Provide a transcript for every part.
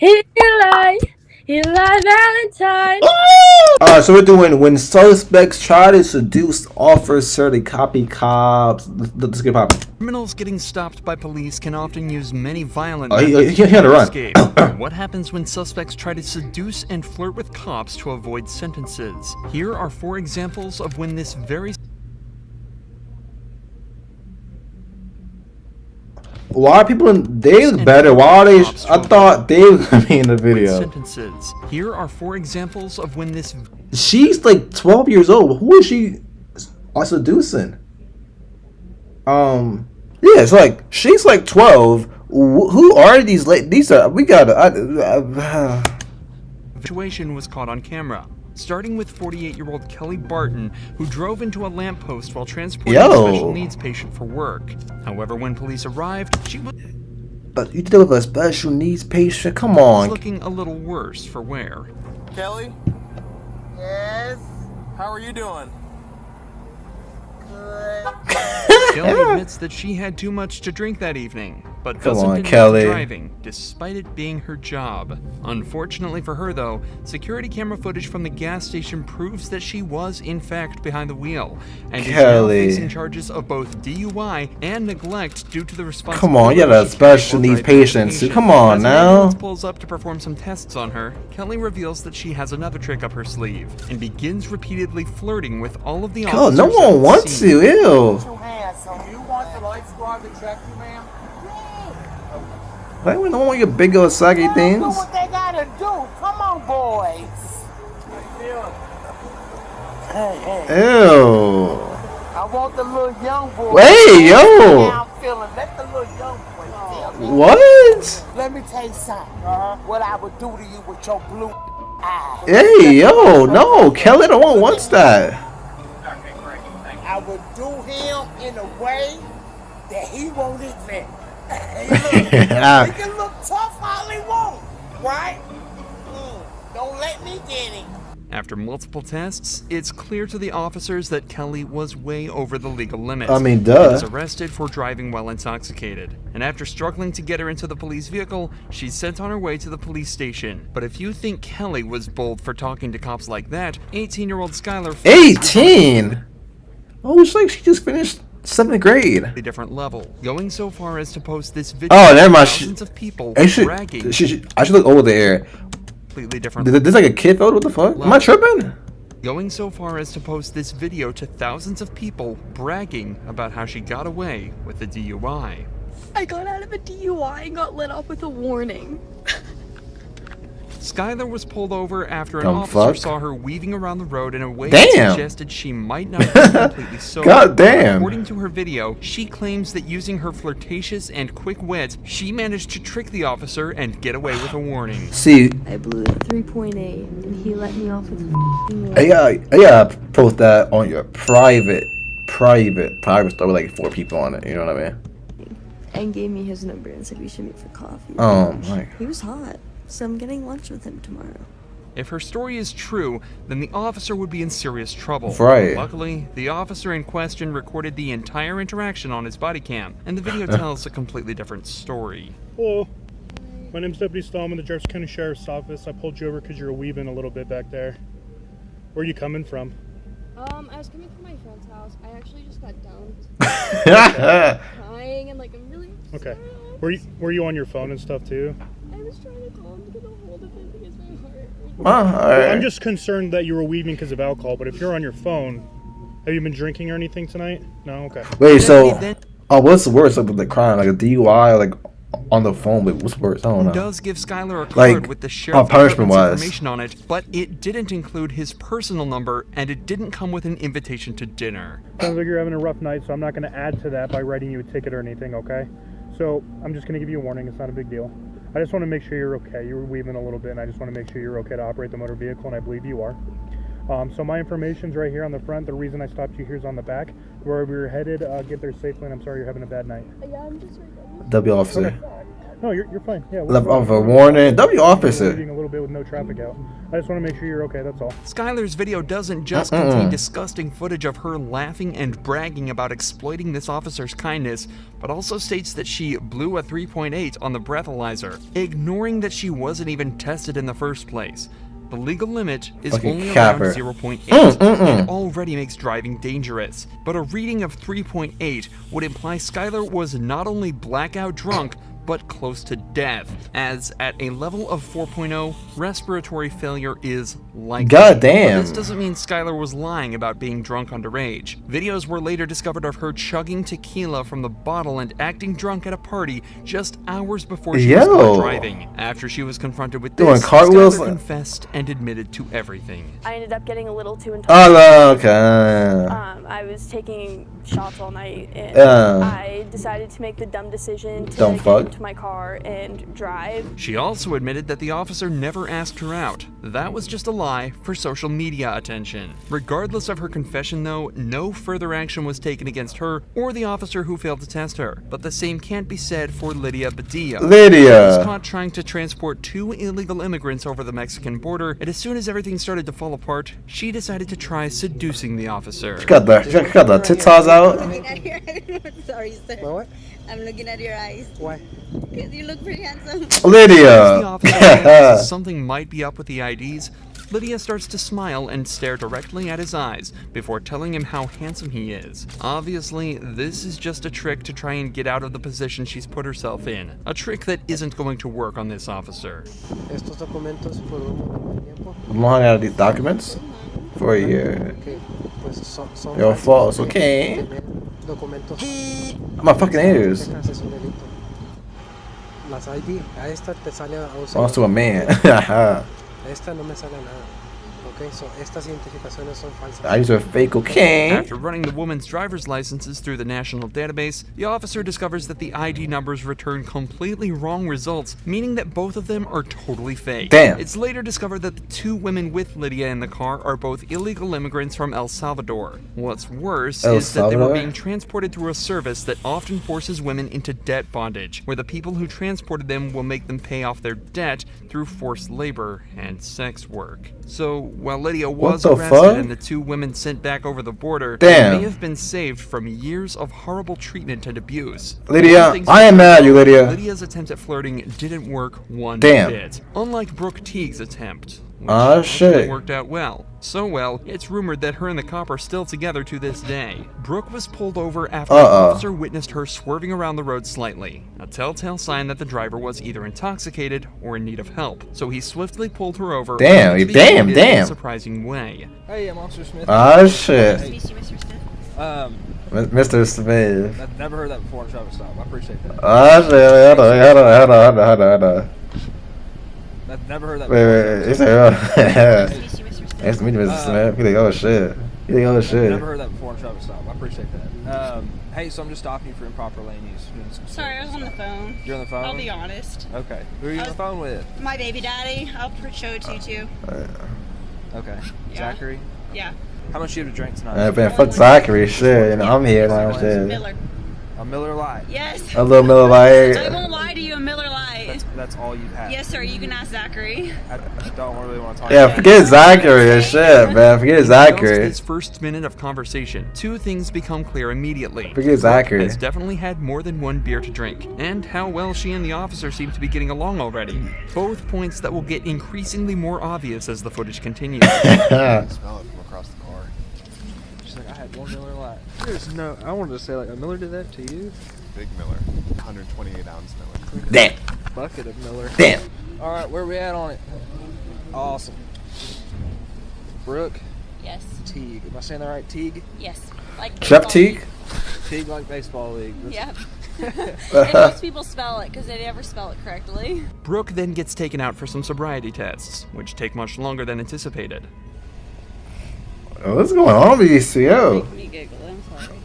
Eli, Eli Valentine. Alright, so we're doing when suspects try to seduce officer, they copy cops. Let's get popping. Criminals getting stopped by police can often use many violent He methods had to to run. escape. What happens when suspects try to seduce and flirt with cops to avoid sentences? Here are 4 examples of when this very Why are people in they better? Why are they? I thought they were gonna be in the video. sentences. Here are 4 examples of when this She's like 12 years old. Who is she seducing? Yeah, it's like she's like 12. Who are these? These are we gotta. situation was caught on camera. Starting with 48-year-old Kelly Barton, who drove into a lamppost while transporting a special needs patient for work. However, when police arrived, she was But you deal with a special needs patient. Come on. looking a little worse for wear. Kelly? Yes? How are you doing? Good. Kelly admits that she had too much to drink that evening, but Come doesn't on, admit Kelly. to driving, despite it being her job. Unfortunately for her, though, security camera footage from the gas station proves that she was, in fact, behind the wheel, and is now Kelly. facing charges of both DUI and neglect due to the responsibility. Come on, you got a she carried special while needs driving the patient. patient. Come on As an now. ambulance pulls up to perform some tests on her, Kelly reveals that she has another trick up her sleeve and begins repeatedly flirting with all of the Oh, officers. no at one the wants scene. to. Ew. Two hands. So you want the light squad to check you, ma'am? Why would no one want your big old saggy Do things? what they gotta do. Come on, boys. Hey, hey. Ew. I want the little young boy. Hey, yo. How I'm feeling. Let the little young boy feel me. What? Let me tell you something. What I would do to you with your blue eyes. Hey, yo. No, Kelly, no one wants that. I would do him in a way that he won't admit. Hey, look, he can look tough all he wants, right? Don't let me get him. After multiple tests, it's clear to the officers that Kelly was way over the legal limits. I mean, She duh. was arrested for driving while intoxicated, and after struggling to get her into the police vehicle, she's sent on her way to the police station. But if you think Kelly was bold for talking to cops like that, 18-year-old Skylar 18? Oh, it's like she just finished 7th grade. a different level, going so far as to post this video. Oh, never mind. Thousands of people I should bragging. I should look over there. Completely different. There's like a kid photo. What the fuck? Am I tripping? Going so far as to post this video to thousands of people bragging about how she got away with the DUI. I got out of a DUI and got let off with a warning. Skylar was pulled over after an Dumb officer fuck. saw her weaving around the road in a way Damn. that suggested she might not be completely sober. God damn. According to her video, she claims that using her flirtatious and quick wit, she managed to trick the officer and get away with a warning. See, I blew it 3.8 and he let me off with a warning. I gotta post that on your private store with like 4 people on it. You know what I mean? And gave me his number and said we should meet for coffee. My. He was hot, so I'm getting lunch with him tomorrow. If her story is true, then the officer would be in serious trouble. Right. Luckily, the officer in question recorded the entire interaction on his body cam, and the video tells a completely different story. Hello. My name's Deputy Stahl. I'm in the Jefferson County Sheriff's Office. I pulled you over because you were weaving a little bit back there. Where are you coming from? I was coming from my friend's house. I actually just got down crying and like I'm really Okay. sad. Were you on your phone and stuff too? I was trying to call him to get a hold of him because my heart was Well, I'm alright. just concerned that you were weaving because of alcohol, but if you're on your phone, have you been drinking or anything tonight? No? Okay. Wait, so what's worse, like the crime, like a DUI, or like on the phone? But what's worse? I don't know. Does give Skylar a card Like, with the sheriff's punishment department's wise. information on it, but it didn't include his personal number, and it didn't come with an invitation to dinner. Sounds like you're having a rough night, so I'm not going to add to that by writing you a ticket or anything, okay? So I'm just going to give you a warning. It's not a big deal. I just want to make sure you're okay. You were weaving a little bit, and I just want to make sure you're okay to operate the motor vehicle, and I believe you are. So my information's right here on the front. The reason I stopped you here is on the back. Wherever you're headed, get there safely, and I'm sorry you're having a bad night. yeah, I'm just right there. W officer. No, you're fine. Yeah. Left off a warning. W officer. Weaving a little little bit with no traffic out. I just want to make sure you're okay, that's all. Skylar's video doesn't just contain disgusting footage of her laughing and bragging about exploiting this officer's kindness, but also states that she blew a 3.8 on the breathalyzer, ignoring that she wasn't even tested in the first place. The legal limit is Fucking only capper. around 0.8 and already makes driving dangerous. But a reading of 3.8 would imply Skylar was not only blackout drunk, but close to death, as at a level of 4.0, respiratory failure is likely. God damn. But this doesn't mean Skylar was lying about being drunk underage. Videos were later discovered of her chugging tequila from the bottle and acting drunk at a party just hours before she was caught driving. After she was confronted with Doing this, cartwheels. Skylar confessed and admitted to everything. I ended up getting a little too intoxicated. Oh, okay. I was taking shots all night, and Yeah. I decided to make the dumb decision to Don't get fuck. into my car and drive. She also admitted that the officer never asked her out. That was just a lie for social media attention. Regardless of her confession though, no further action was taken against her or the officer who failed to test her. But the same can't be said for Lydia Badillo. Lydia. She was caught trying to transport 2 illegal immigrants over the Mexican border, and as soon as everything started to fall apart, she decided to try seducing the officer. She got the titties out. Looking at your sorry, sir. What? I'm looking at your eyes. Why? Because you look pretty handsome. As the Lydia. officer realizes something might be up with the IDs, Lydia starts to smile and stare directly at his eyes before telling him how handsome he is. Obviously, this is just a trick to try and get out of the position she's put herself in. A trick that isn't going to work on this officer. Estos documentos por un tiempo. Long out of these documents for a year. Que pues son They're fáciles false, de okay. tener documentos. My fucking ears. Secas es un delito. Las ID, a esta te sale a Belongs to a man. A esta no me sale nada. Okay, so estas identificaciones son falsas. I use a fake cocaine. After running the woman's driver's licenses through the national database, the officer discovers that the ID numbers return completely wrong results, meaning that both of them are totally fake. Damn. It's later discovered that the 2 women with Lydia in the car are both illegal immigrants from El Salvador. What's worse El is that they were Salvador? being transported through a service that often forces women into debt bondage, where the people who transported them will make them pay off their debt through forced labor and sex work. So, while Lydia was the arrested fuck? and the 2 women sent back over the border, Damn. they may have been saved from years of horrible treatment and abuse. Lydia, One thing's I am for mad at you, sure, Lydia. Lydia's attempt at flirting didn't work one Damn. bit. Unlike Brooke Teague's attempt, which Ah, actually shit. worked out well. So well, it's rumored that her and the cop are still together to this day. Brooke was pulled over after an officer witnessed her swerving around the road slightly, a telltale sign that the driver was either intoxicated or in need of help. So he swiftly pulled her over. Damn, and damn, in a damn. surprising way. Hey, I'm Officer Smith. Ah, shit. Nice to meet you, Mr. Smith. Mr. Smith. I've never heard that before in a traffic stop. I appreciate that. Ah, shit. Hold on. I've never heard that Wait, before. wait. He said, Nice to meet you, Mr. Smith. nice to meet you, Mr. Smith. He like, oh, shit. He like, oh, I've shit. never heard that before in a traffic stop. I appreciate that. Hey, so I'm just stopping you for improper lane use. Doing some Sorry, I was on the phone. You're on the phone? I'll be honest. Okay. Who are you on the phone with? My baby daddy. I'll show it to you too. Okay. Yeah. Zachary? Yeah. How much you have to drink tonight? Man, fuck Zachary, shit. You know, I'm here now, shit. Miller. A Miller Lite. Yes. A little Miller I Lite. won't lie to you, a Miller Lite. That's all you've had. Yes, sir. You can ask Zachary. I don't really want to talk Yeah, about forget Zachary and shit, man. Forget In just Zachary. this first minute of conversation, 2 things become clear immediately. Forget Zachary. Has definitely had more than 1 beer to drink, and how well she and the officer seem to be getting along already. Both points that will get increasingly more obvious as the footage continues. Smell it from across the car. She's like, I had 1 Miller Lite. There's no, I wanted to say, like, a Miller did that to you? Big Miller, 128 ounce Miller. Damn. Bucket of Miller. Damn. All right, where we at on it? Awesome. Brooke Yes. Teague. Am I saying that right? Teague? Yes. Like Chef baseball Teague? Teague like baseball league. league. Yep. And most people spell it because they never spell it correctly. Brooke then gets taken out for some sobriety tests, which take much longer than anticipated. Oh, what's going on with these CO? Make me giggle. I'm sorry.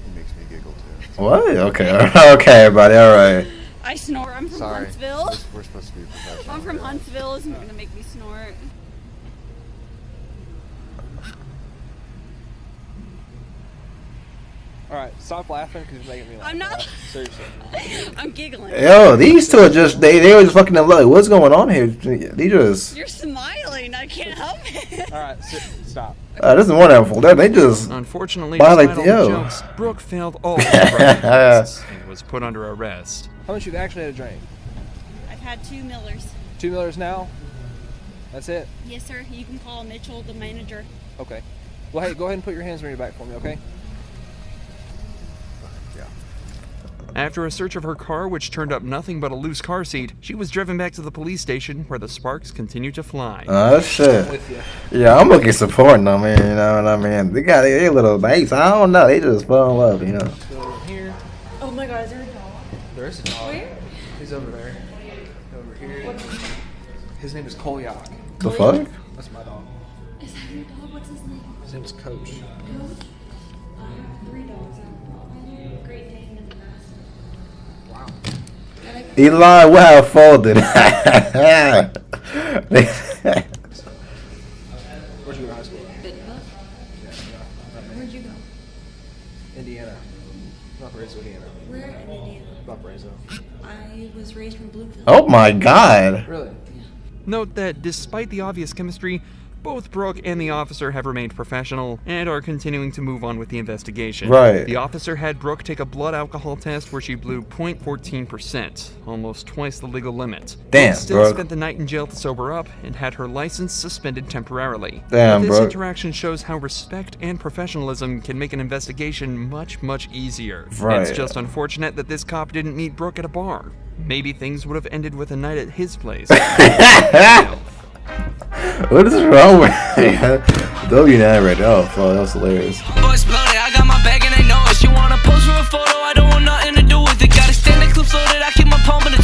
It makes me giggle too. What? Okay, okay, buddy, alright. I snore. I'm from Sorry. Huntsville. We're supposed to be professional. I'm from Huntsville. It's gonna make me snort. Alright, stop laughing because you're making me laugh. I'm not. Right? Seriously. I'm giggling. Yo, these two are just they were just fucking up. Like, what's going on here? They just You're smiling. I can't help it. Alright, stop. this is wonderful. They just Unfortunately, Why, despite like, all yo. the jokes, Brooke failed all of her driving tests and was put under arrest. How much you've actually had a drink? I've had 2 Millers. 2 Millers now? That's it? Yes, sir. You can call Mitchell, the manager. Okay. Well, hey, go ahead and put your hands on your back for me, okay? After a search of her car, which turned up nothing but a loose car seat, she was driven back to the police station where the sparks continued to fly. oh shit. With you. Yeah, I'm looking supporting them, man. You know what I mean? They got their little mates. I don't know. They just fall in love, you know. So here. Oh my god, is there a dog? There is a dog. Where? He's over there. Over here. His name is Kolyak. The fuck? That's my dog. Is that your dog? What's his name? His name is Coach. Coach? I have 3 dogs. Great Dane and the Mastiff. Wow. Eli Wow folded. Where'd you go to high school? Bidbuck? Where'd you go? Indiana. Valparaiso, Indiana. Where in Indiana? Valparaiso. I was raised from Bluefield. Oh my god. Really? Note that despite the obvious chemistry, both Brooke and the officer have remained professional and are continuing to move on with the investigation. Right. The officer had Brooke take a blood alcohol test where she blew 0.14%, almost twice the legal limit. Damn, Brooke still Brooke. spent the night in jail to sober up and had her license suspended temporarily. Damn, But this Brooke. interaction shows how respect and professionalism can make an investigation much, much easiar. Right. It's just unfortunate that this cop didn't meet Brooke at a bar. Maybe things would have ended with a night at his place. What is wrong with W9 right now? Oh, fuck, that was hilarious. Boys blooded, I got my bag and they know it. You wanna pose for a photo? I don't want nothing to do with it. Gotta stand the clip so that I keep my palm in the